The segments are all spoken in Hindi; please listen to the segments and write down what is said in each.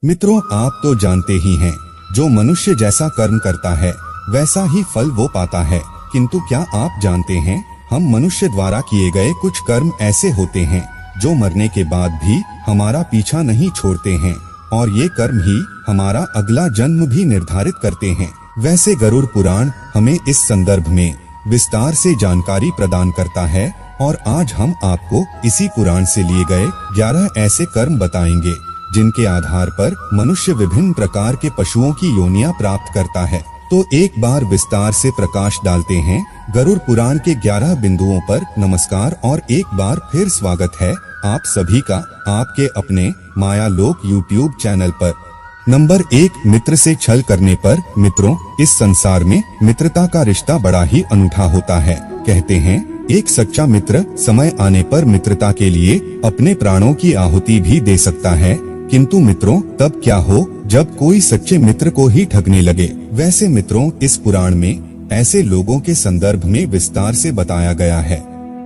मित्रों, आप तो जानते ही हैं, जो मनुष्य जैसा कर्म करता है वैसा ही फल वो पाता है। किंतु क्या आप जानते हैं, हम मनुष्य द्वारा किए गए कुछ कर्म ऐसे होते हैं जो मरने के बाद भी हमारा पीछा नहीं छोड़ते हैं, और ये कर्म ही हमारा अगला जन्म भी निर्धारित करते हैं। वैसे गरुड़ पुराण हमें इस संदर्भ में विस्तार से जानकारी प्रदान करता है, और आज हम आपको इसी पुराण से लिए गए 11 ऐसे कर्म बताएंगे जिनके आधार पर मनुष्य विभिन्न प्रकार के पशुओं की योनियां प्राप्त करता है। तो एक बार विस्तार से प्रकाश डालते हैं गरुड़ पुराण के 11 बिंदुओं पर। नमस्कार और एक बार फिर स्वागत है आप सभी का आपके अपने माया लोक यूट्यूब चैनल पर। नंबर 1, मित्र से छल करने पर। मित्रों, इस संसार में मित्रता का रिश्ता बड़ा ही अनूठा होता है। कहते हैं, एक सच्चा मित्र समय आने पर मित्रता के लिए अपने प्राणों की आहुति भी दे सकता है। किंतु मित्रों, तब क्या हो जब कोई सच्चे मित्र को ही ठगने लगे। वैसे मित्रों, इस पुराण में ऐसे लोगों के संदर्भ में विस्तार से बताया गया है।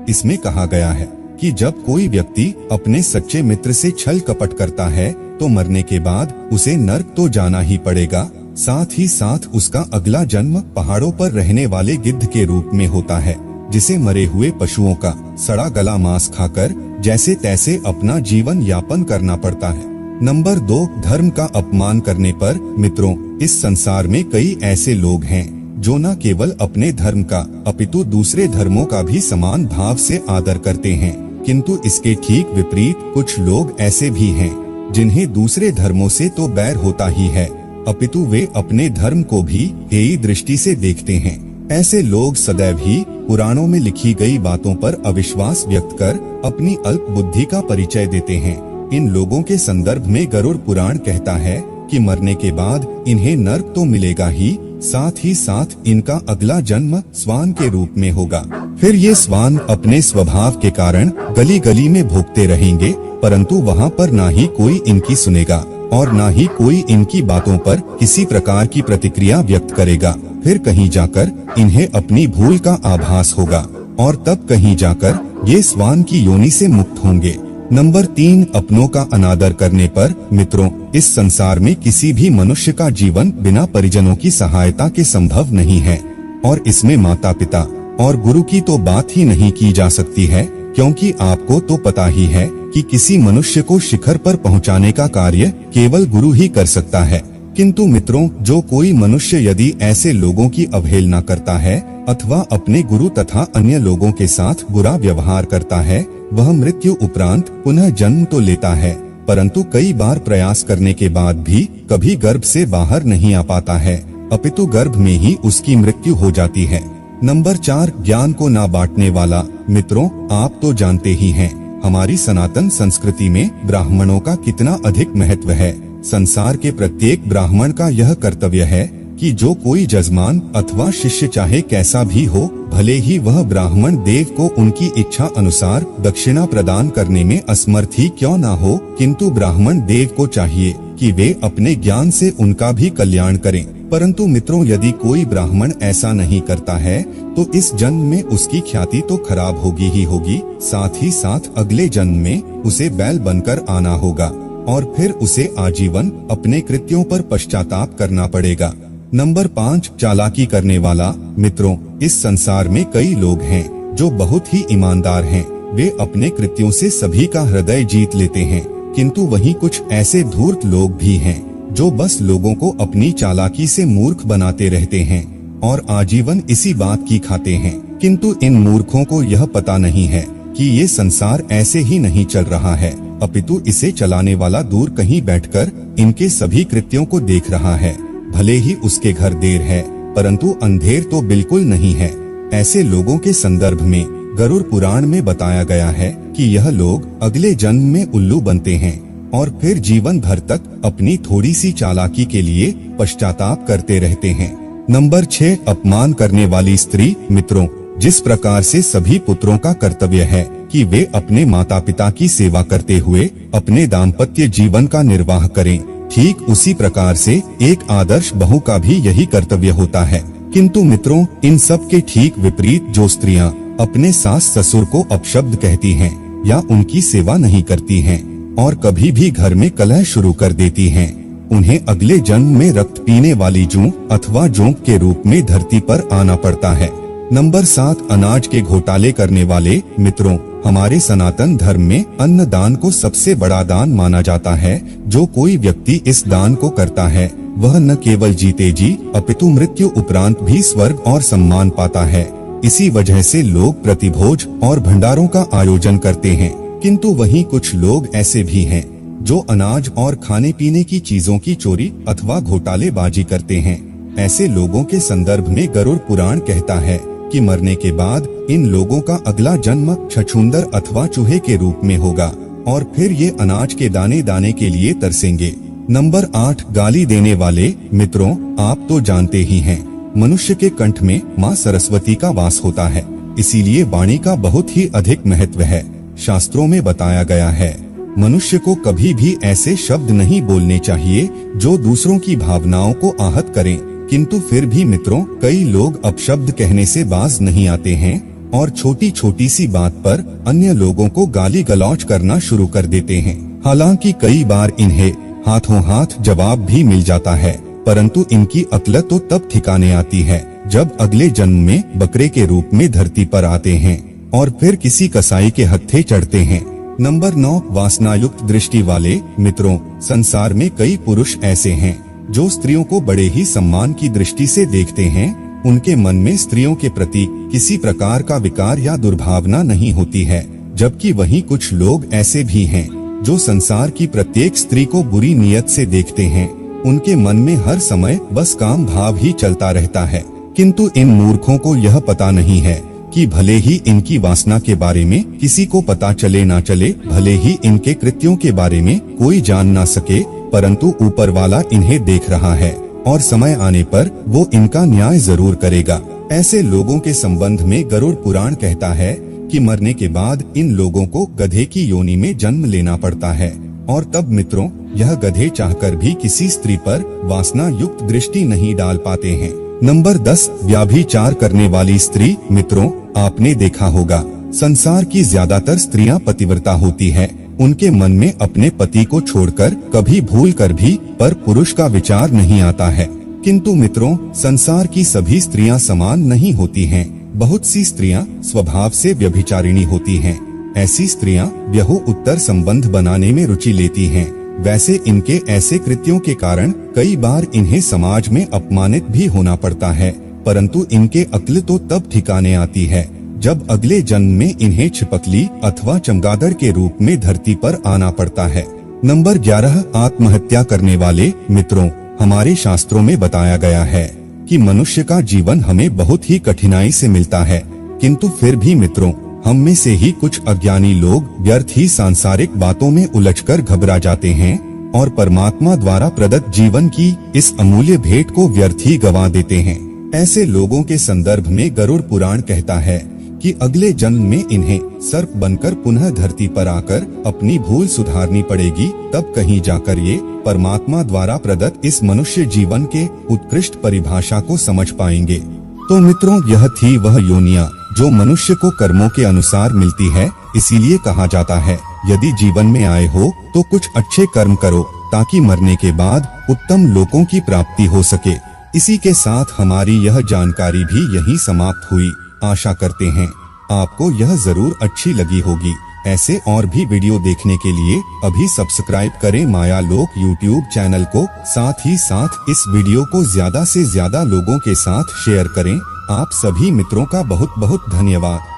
इसमें कहा गया है कि जब कोई व्यक्ति अपने सच्चे मित्र से छल कपट करता है तो मरने के बाद उसे नर्क तो जाना ही पड़ेगा, साथ ही साथ उसका अगला जन्म पहाड़ों पर रहने वाले गिद्ध के रूप में होता है, जिसे मरे हुए पशुओं का सड़ा गला मांस खाकर जैसे तैसे अपना जीवन यापन करना पड़ता है। नंबर 2, धर्म का अपमान करने पर। मित्रों, इस संसार में कई ऐसे लोग हैं जो न केवल अपने धर्म का अपितु दूसरे धर्मों का भी समान भाव से आदर करते हैं। किंतु इसके ठीक विपरीत कुछ लोग ऐसे भी हैं जिन्हें दूसरे धर्मों से तो बैर होता ही है, अपितु वे अपने धर्म को भी हेय दृष्टि से देखते हैं। ऐसे लोग सदैव ही पुराणों में लिखी गई बातों पर अविश्वास व्यक्त कर अपनी अल्प बुद्धि का परिचय देते हैं। इन लोगों के संदर्भ में गरुड़ पुराण कहता है कि मरने के बाद इन्हें नर्क तो मिलेगा ही, साथ ही साथ इनका अगला जन्म स्वान के रूप में होगा। फिर ये स्वान अपने स्वभाव के कारण गली गली में भोगते रहेंगे, परंतु वहाँ पर ना ही कोई इनकी सुनेगा और ना ही कोई इनकी बातों पर किसी प्रकार की प्रतिक्रिया व्यक्त करेगा। फिर कहीं जाकर इन्हें अपनी भूल का आभास होगा और तब कहीं जाकर ये स्वान की योनि से मुक्त होंगे। नंबर 3, अपनों का अनादर करने पर। मित्रों, इस संसार में किसी भी मनुष्य का जीवन बिना परिजनों की सहायता के संभव नहीं है, और इसमें माता पिता और गुरु की तो बात ही नहीं की जा सकती है, क्योंकि आपको तो पता ही है कि किसी मनुष्य को शिखर पर पहुंचाने का कार्य केवल गुरु ही कर सकता है। किंतु मित्रों, जो कोई मनुष्य यदि ऐसे लोगों की अवहेलना करता है अथवा अपने गुरु तथा अन्य लोगों के साथ बुरा व्यवहार करता है, वह मृत्यु उपरांत पुनः जन्म तो लेता है, परंतु कई बार प्रयास करने के बाद भी कभी गर्भ से बाहर नहीं आ पाता है, अपितु गर्भ में ही उसकी मृत्यु हो जाती है। नंबर 4, ज्ञान को ना बांटने वाला। मित्रों, आप तो जानते ही हैं, हमारी सनातन संस्कृति में ब्राह्मणों का कितना अधिक महत्व है। संसार के प्रत्येक ब्राह्मण का यह कर्तव्य है कि जो कोई जजमान अथवा शिष्य चाहे कैसा भी हो, भले ही वह ब्राह्मण देव को उनकी इच्छा अनुसार दक्षिणा प्रदान करने में असमर्थ ही क्यों ना हो, किंतु ब्राह्मण देव को चाहिए कि वे अपने ज्ञान से उनका भी कल्याण करें। परंतु मित्रों, यदि कोई ब्राह्मण ऐसा नहीं करता है तो इस जन्म में उसकी ख्याति तो खराब होगी ही होगी, साथ ही साथ अगले जन्म में उसे बैल बनकर आना होगा और फिर उसे आजीवन अपने कृत्यों पर पश्चाताप करना पड़ेगा। नंबर 5, चालाकी करने वाला। मित्रों, इस संसार में कई लोग हैं जो बहुत ही ईमानदार हैं। वे अपने कृत्यों से सभी का हृदय जीत लेते हैं, किंतु वहीं कुछ ऐसे धूर्त लोग भी हैं जो बस लोगों को अपनी चालाकी से मूर्ख बनाते रहते हैं और आजीवन इसी बात की खाते हैं। किंतु इन मूर्खों को यह पता नहीं है कि ये संसार ऐसे ही नहीं चल रहा है, अपितु इसे चलाने वाला दूर कहीं बैठकर इनके सभी कृत्यों को देख रहा है। भले ही उसके घर देर है, परंतु अंधेर तो बिल्कुल नहीं है। ऐसे लोगों के संदर्भ में गरुड़ पुराण में बताया गया है कि यह लोग अगले जन्म में उल्लू बनते हैं और फिर जीवन भर तक अपनी थोड़ी सी चालाकी के लिए पश्चाताप करते रहते हैं। नंबर 6, अपमान करने वाली स्त्री। मित्रों, जिस प्रकार से सभी पुत्रों का कर्तव्य है कि वे अपने माता पिता की सेवा करते हुए अपने दाम्पत्य जीवन का निर्वाह करें, ठीक उसी प्रकार से एक आदर्श बहू का भी यही कर्तव्य होता है। किंतु मित्रों, इन सब के ठीक विपरीत जो स्त्रियां अपने सास ससुर को अपशब्द कहती हैं या उनकी सेवा नहीं करती हैं और कभी भी घर में कलह शुरू कर देती हैं, उन्हें अगले जन्म में रक्त पीने वाली जूं अथवा जोंक के रूप में धरती पर आना पड़ता है। नंबर 7, अनाज के घोटाले करने वाले। मित्रों, हमारे सनातन धर्म में अन्न दान को सबसे बड़ा दान माना जाता है। जो कोई व्यक्ति इस दान को करता है वह न केवल जीते जी अपितु मृत्यु उपरांत भी स्वर्ग और सम्मान पाता है। इसी वजह से लोग प्रतिभोज और भंडारों का आयोजन करते हैं। किंतु वहीं कुछ लोग ऐसे भी हैं जो अनाज और खाने पीने की चीजों की चोरी अथवा घोटालेबाजी करते हैं। ऐसे लोगों के संदर्भ में गरुड़ पुराण कहता है कि मरने के बाद इन लोगों का अगला जन्म छछूंदर अथवा चूहे के रूप में होगा और फिर ये अनाज के दाने दाने के लिए तरसेंगे। नंबर 8, गाली देने वाले। मित्रों, आप तो जानते ही हैं, मनुष्य के कंठ में माँ सरस्वती का वास होता है, इसीलिए वाणी का बहुत ही अधिक महत्व है। शास्त्रों में बताया गया है मनुष्य को कभी भी ऐसे शब्द नहीं बोलने चाहिए जो दूसरों की भावनाओं को आहत करें। किंतु फिर भी मित्रों, कई लोग अपशब्द कहने से बाज नहीं आते हैं और छोटी छोटी सी बात पर अन्य लोगों को गाली गलौज करना शुरू कर देते हैं। हालांकि कई बार इन्हें हाथों हाथ जवाब भी मिल जाता है, परंतु इनकी अक्ल तो तब ठिकाने आती है जब अगले जन्म में बकरे के रूप में धरती पर आते हैं और फिर किसी कसाई के हत्थे चढ़ते हैं। नंबर 9, वासनायुक्त दृष्टि वाले। मित्रों, संसार में कई पुरुष ऐसे हैं जो स्त्रियों को बड़े ही सम्मान की दृष्टि से देखते हैं। उनके मन में स्त्रियों के प्रति किसी प्रकार का विकार या दुर्भावना नहीं होती है, जबकि वहीं कुछ लोग ऐसे भी हैं जो संसार की प्रत्येक स्त्री को बुरी नीयत से देखते हैं। उनके मन में हर समय बस काम भाव ही चलता रहता है। किंतु इन मूर्खों को यह पता नहीं है कि भले ही इनकी वासना के बारे में किसी को पता चले ना चले, भले ही इनके कृत्यों के बारे में कोई जान ना सके, परंतु ऊपर वाला इन्हें देख रहा है और समय आने पर वो इनका न्याय जरूर करेगा। ऐसे लोगों के संबंध में गरुड़ पुराण कहता है कि मरने के बाद इन लोगों को गधे की योनि में जन्म लेना पड़ता है और तब मित्रों, यह गधे चाहकर भी किसी स्त्री पर वासना युक्त दृष्टि नहीं डाल पाते हैं। नंबर 10, व्याभिचार करने वाली स्त्री। मित्रों, आपने देखा होगा संसार की ज्यादातर स्त्रियां पतिव्रता होती हैं। उनके मन में अपने पति को छोड़कर कभी भूल कर भी पर पुरुष का विचार नहीं आता है। किंतु मित्रों, संसार की सभी स्त्रियां समान नहीं होती हैं। बहुत सी स्त्रियां स्वभाव से व्यभिचारिणी होती हैं। ऐसी स्त्रियां व्यहु उत्तर संबंध बनाने में रुचि लेती हैं। वैसे इनके ऐसे कृत्यों के कारण कई बार इन्हें समाज में अपमानित भी होना पड़ता है, परंतु इनके अक्ल तो तब ठिकाने आती है जब अगले जन्म में इन्हें छिपकली अथवा चमगादड़ के रूप में धरती पर आना पड़ता है। नंबर 11, आत्महत्या करने वाले। मित्रों, हमारे शास्त्रों में बताया गया है कि मनुष्य का जीवन हमें बहुत ही कठिनाई से मिलता है, किंतु फिर भी मित्रों, हम में से ही कुछ अज्ञानी लोग व्यर्थ ही सांसारिक बातों में उलझकर घबरा जाते हैं और परमात्मा द्वारा प्रदत्त जीवन की इस अमूल्य भेंट को व्यर्थ ही गंवा देते हैं। ऐसे लोगों के संदर्भ में गरुड़ पुराण कहता है कि अगले जन्म में इन्हें सर्प बनकर पुनः धरती पर आकर अपनी भूल सुधारनी पड़ेगी, तब कहीं जाकर ये परमात्मा द्वारा प्रदत्त इस मनुष्य जीवन के उत्कृष्ट परिभाषा को समझ पाएंगे। तो मित्रों, यह थी वह योनियां जो मनुष्य को कर्मों के अनुसार मिलती है। इसीलिए कहा जाता है, यदि जीवन में आए हो तो कुछ अच्छे कर्म करो ताकि मरने के बाद उत्तम लोकों की प्राप्ति हो सके। इसी के साथ हमारी यह जानकारी भी यहीं समाप्त हुई। आशा करते हैं आपको यह जरूर अच्छी लगी होगी। ऐसे और भी वीडियो देखने के लिए अभी सब्सक्राइब करें माया लोक यूट्यूब चैनल को। साथ ही साथ इस वीडियो को ज्यादा से ज्यादा लोगों के साथ शेयर करें। आप सभी मित्रों का बहुत बहुत धन्यवाद।